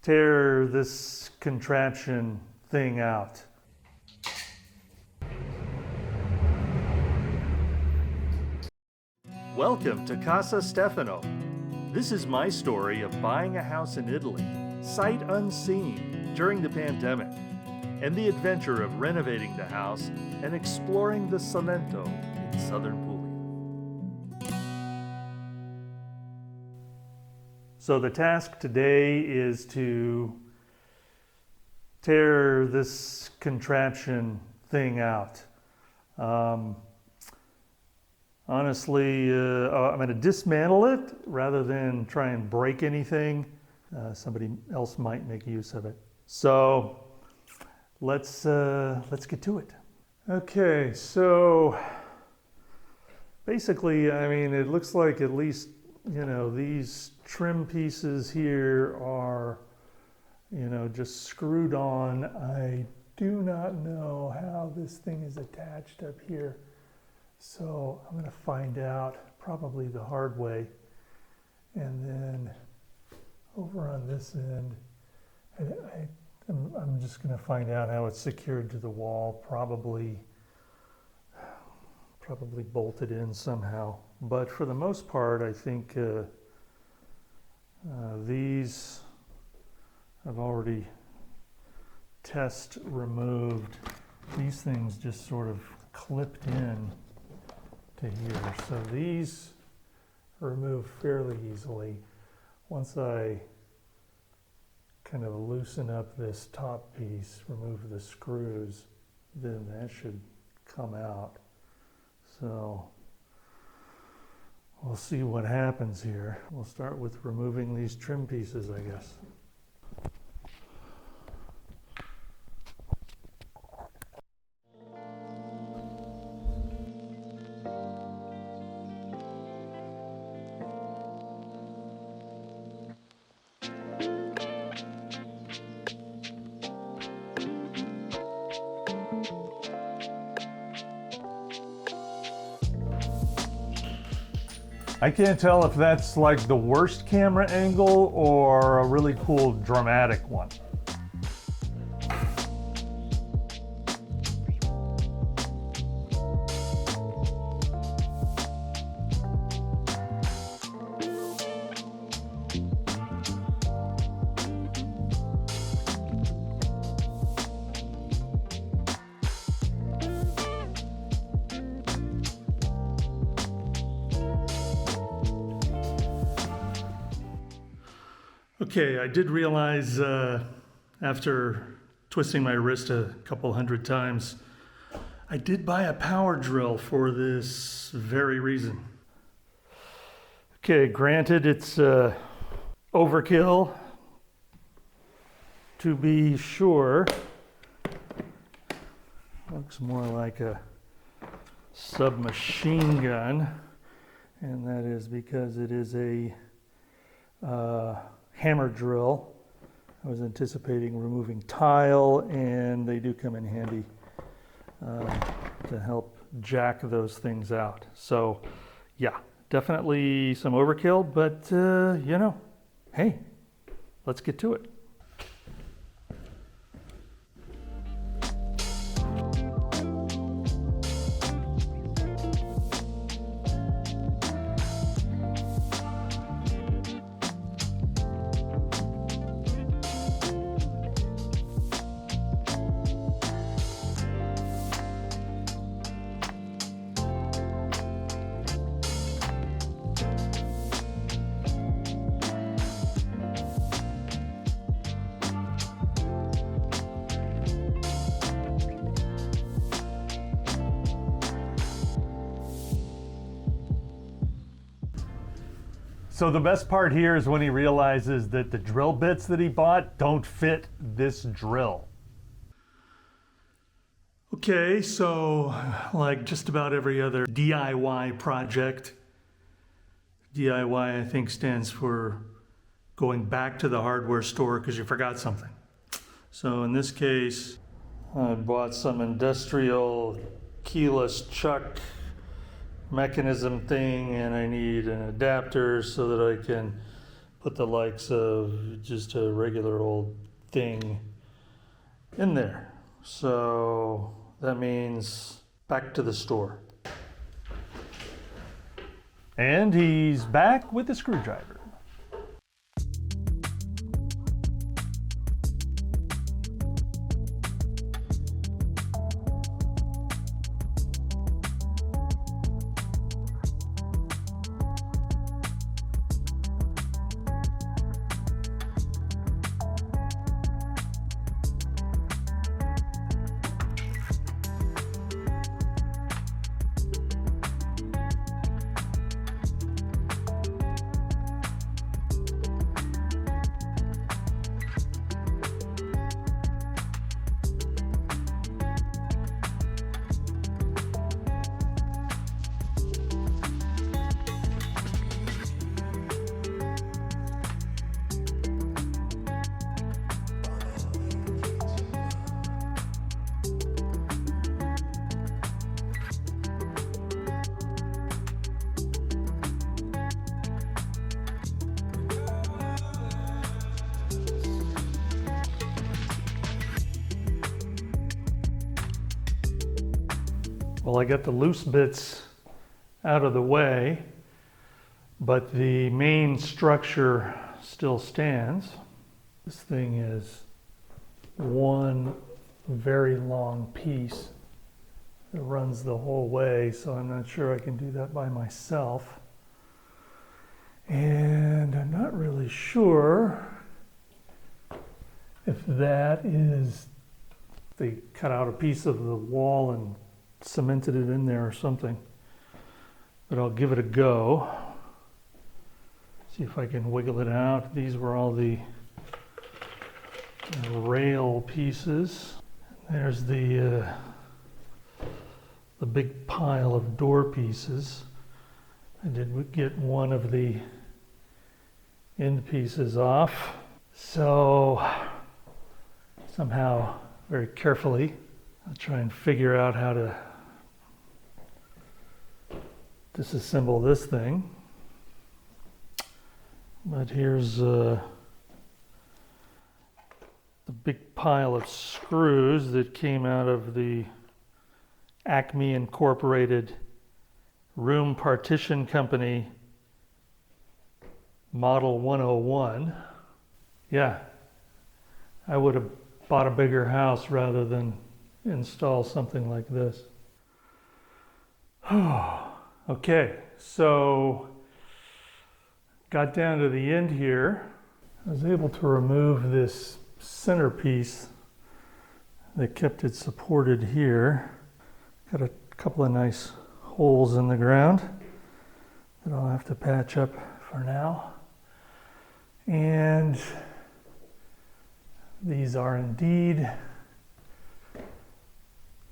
tear this contraption thing out. Welcome to Casa Stefano. This is my story of buying a house in Italy, sight unseen, during the pandemic, and the adventure of renovating the house and exploring the Salento in southern Puglia. So the task today is to tear this contraption thing out. Honestly, I'm going to dismantle it rather than try and break anything. Somebody else might make use of it. So let's get to it. Okay, so basically, I mean, it looks like at least, these trim pieces here are, just screwed on. I do not know how this thing is attached up here. So I'm going to find out probably the hard way. And then over on this end, I'm just going to find out how it's secured to the wall, probably bolted in somehow. But for the most part, I think these I've already test removed. These things just sort of clipped in to here. So these remove fairly easily. Once I kind of loosen up this top piece, remove the screws, then that should come out. So we'll see what happens here. We'll start with removing these trim pieces, I guess. I can't tell if that's like the worst camera angle or a really cool dramatic one. Okay, I did realize after twisting my wrist a couple hundred times, I did buy a power drill for this very reason. Okay, granted it's overkill, to be sure. Looks more like a submachine gun, and that is because it is a hammer drill. I was anticipating removing tile, and they do come in handy to help jack those things out. So yeah, definitely some overkill, but hey, let's get to it. So the best part here is when he realizes that the drill bits that he bought don't fit this drill. Okay, so like just about every other DIY project, DIY I think stands for going back to the hardware store because you forgot something. So in this case, I bought some industrial keyless chuck mechanism thing, and I need an adapter so that I can put the likes of just a regular old thing in there. So that means back to the store. And he's back with the screwdriver. Well, I got the loose bits out of the way, but the main structure still stands. This thing is one very long piece that runs the whole way, so I'm not sure I can do that by myself. And I'm not really sure if that is, they cut out a piece of the wall and cemented it in there or something, but I'll give it a go. See if I can wiggle it out. These were all the rail pieces. There's the big pile of door pieces. I did get one of the end pieces off. So somehow, very carefully, I'll try and figure out how to disassemble this thing. But here's the big pile of screws that came out of the Acme Incorporated Room Partition Company Model 101. Yeah, I would have bought a bigger house rather than install something like this. Okay, so got down to the end here. I was able to remove this centerpiece that kept it supported here. Got a couple of nice holes in the ground that I'll have to patch up for now. And these are indeed,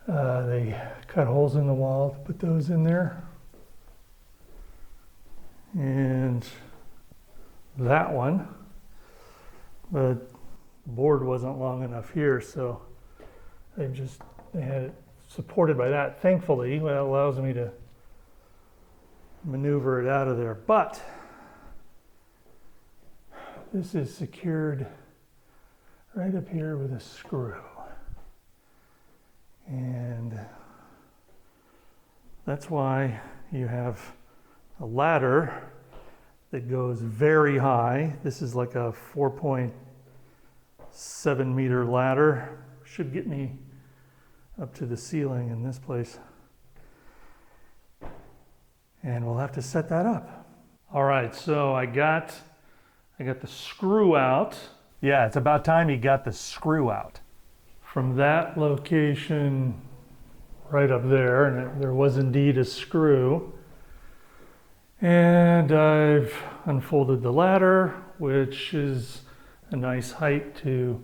they cut holes in the wall to put those in there. And that one, but the board wasn't long enough here, so they had it supported by that. Thankfully, well, it allows me to maneuver it out of there. But this is secured right up here with a screw. And that's why you have a ladder that goes very high. This is like a 4.7 meter ladder. Should get me up to the ceiling in this place. And we'll have to set that up. All right, so I got the screw out. Yeah, it's about time he got the screw out. From that location right up there, and there was indeed a screw. And I've unfolded the ladder, which is a nice height to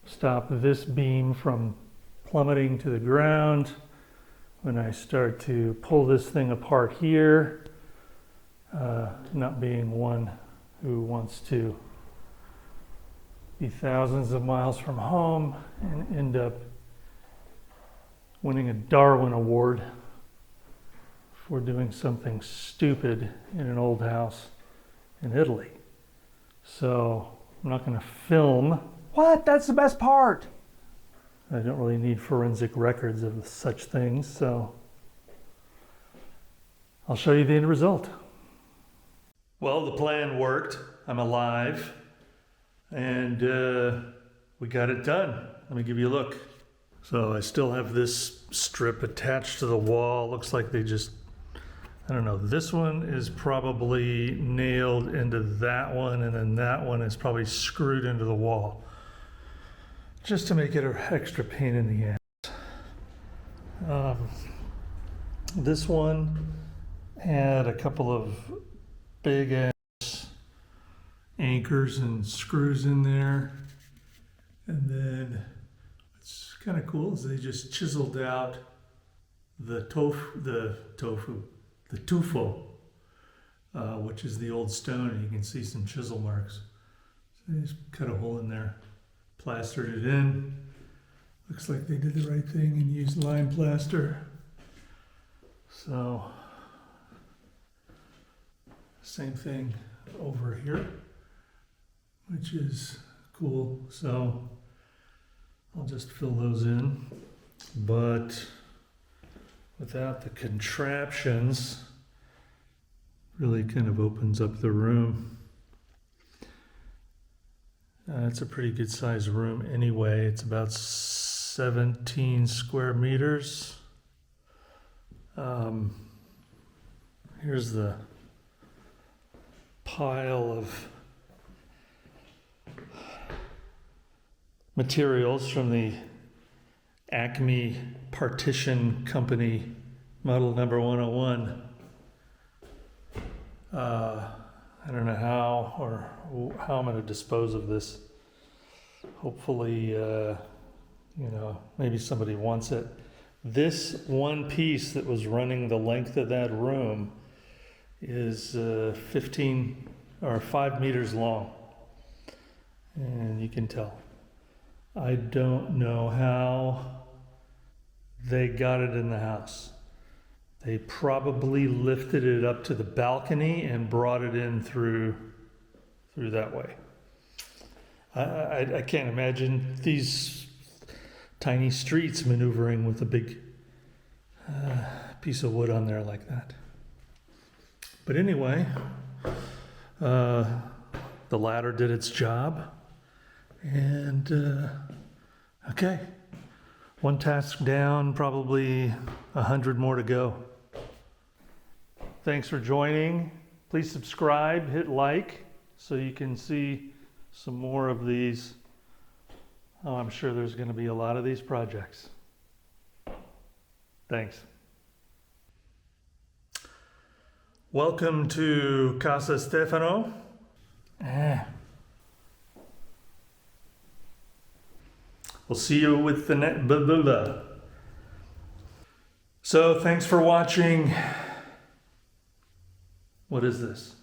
stop this beam from plummeting to the ground. When I start to pull this thing apart here, not being one who wants to be thousands of miles from home and end up winning a Darwin Award for doing something stupid in an old house in Italy. So I'm not going to film. What? That's the best part. I don't really need forensic records of such things, so I'll show you the end result. Well, the plan worked. I'm alive, and we got it done. Let me give you a look. So I still have this strip attached to the wall. Looks like they just, I don't know, this one is probably nailed into that one, and then that one is probably screwed into the wall, just to make it an extra pain in the ass. This one had a couple of big ass anchors and screws in there, and then what's kind of cool is they just chiseled out the tufo, which is the old stone, and you can see some chisel marks. So they just cut a hole in there, plastered it in. Looks like they did the right thing and used lime plaster. So, same thing over here, which is cool. So, I'll just fill those in. But without the contraptions, really kind of opens up the room. It's a pretty good sized room anyway. It's about 17 square meters. Here's the pile of materials from the Acme Partition Company model number 101. I don't know how I'm going to dispose of this. Hopefully, maybe somebody wants it. This one piece that was running the length of that room is 15 or 5 meters long. And you can tell. I don't know how they got it in the house. They probably lifted it up to the balcony and brought it in through that way. I can't imagine these tiny streets maneuvering with a big piece of wood on there like that. But anyway, the ladder did its job. And okay, one task down, probably 100 more to go. Thanks for joining. Please subscribe, hit like, so you can see some more of these. Oh, I'm sure there's going to be a lot of these projects. Thanks. Welcome to Casa Stefano. We'll see you with the next. So thanks for watching. What is this?